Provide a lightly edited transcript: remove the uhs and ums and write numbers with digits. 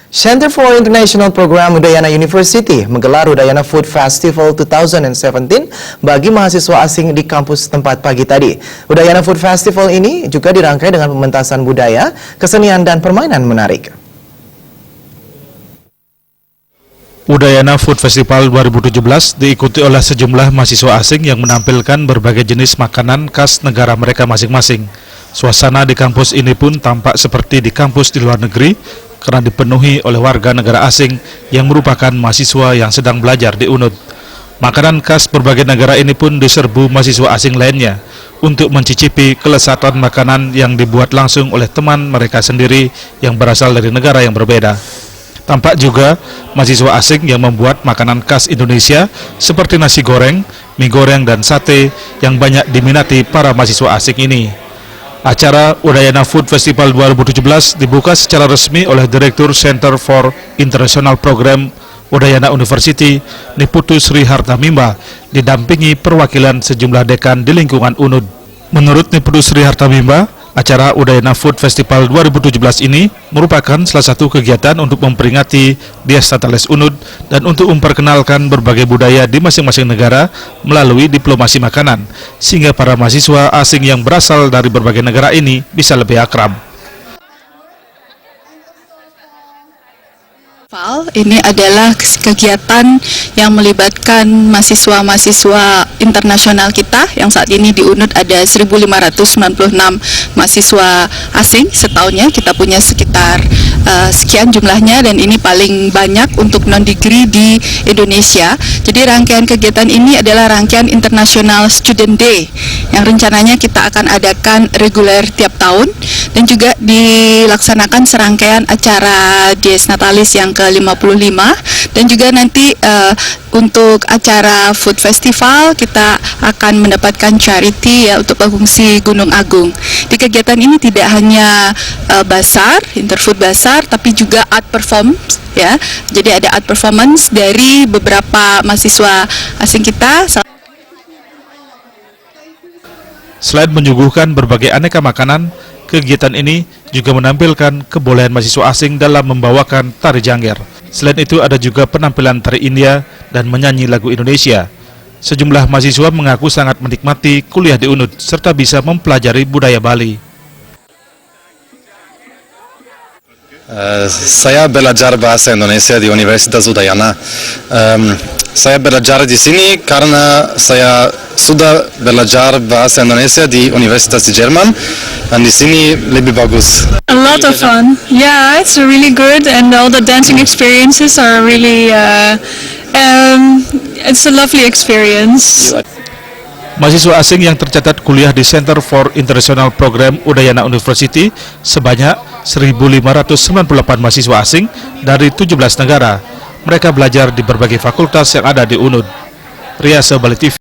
Center for International Program Udayana University menggelar Udayana Food Festival 2017 bagi mahasiswa asing di kampus tempat pagi tadi. Udayana Food Festival ini juga dirangkai dengan pementasan budaya, kesenian, dan permainan menarik. Udayana Food Festival 2017 diikuti oleh sejumlah mahasiswa asing yang menampilkan berbagai jenis makanan khas negara mereka masing-masing. Suasana di kampus ini pun tampak seperti di kampus di luar negeri karena dipenuhi oleh warga negara asing yang merupakan mahasiswa yang sedang belajar di UNUD. Makanan khas berbagai negara ini pun diserbu mahasiswa asing lainnya untuk mencicipi kelezatan makanan yang dibuat langsung oleh teman mereka sendiri yang berasal dari negara yang berbeda. Tampak juga mahasiswa asing yang membuat makanan khas Indonesia seperti nasi goreng, mie goreng, dan sate yang banyak diminati para mahasiswa asing ini. Acara Udayana Food Festival 2017 dibuka secara resmi oleh Direktur Center for International Program Udayana University, Niputu Sri Hartamimba, didampingi perwakilan sejumlah dekan di lingkungan UNUD. Menurut Niputu Sri Hartamimba, acara Udayana Food Festival 2017 ini merupakan salah satu kegiatan untuk memperingati Dies Natalis UNUD dan untuk memperkenalkan berbagai budaya di masing-masing negara melalui diplomasi makanan, sehingga para mahasiswa asing yang berasal dari berbagai negara ini bisa lebih akrab. Ini adalah kegiatan yang melibatkan mahasiswa-mahasiswa internasional kita yang saat ini di UNUD ada 1.596 mahasiswa asing setahunnya. Kita punya sekitar sekian jumlahnya dan ini paling banyak untuk non-degree di Indonesia. Jadi rangkaian kegiatan ini adalah rangkaian International Student Day yang rencananya kita akan adakan reguler tiap tahun dan juga dilaksanakan serangkaian acara Dies Natalis yang ke-55 dan juga nanti untuk acara Food Festival kita akan mendapatkan charity ya untuk pengungsi Gunung Agung. Di kegiatan ini tidak hanya bazar, interfood bazar, tapi juga art performance ya. Jadi ada art performance dari beberapa mahasiswa asing kita. Selain menyuguhkan berbagai aneka makanan, kegiatan ini juga menampilkan kebolehan mahasiswa asing dalam membawakan tari Jangger. Selain itu ada juga penampilan tari India dan menyanyi lagu Indonesia. Sejumlah mahasiswa mengaku sangat menikmati kuliah di UNUD serta bisa mempelajari budaya Bali. Saya belajar bahasa Indonesia di Universitas Udayana. Saya belajar di sini karena saya sudah belajar bahasa Indonesia di Universitas di Jerman dan di sini lebih bagus. A lot of fun. Yeah, it's really good and all the dancing experiences are really it's a lovely experience. Mahasiswa asing yang tercatat kuliah di Center for International Program Udayana University sebanyak 1.598 mahasiswa asing dari 17 negara. Mereka belajar di berbagai fakultas yang ada di UNUD. Riasa Bali TV.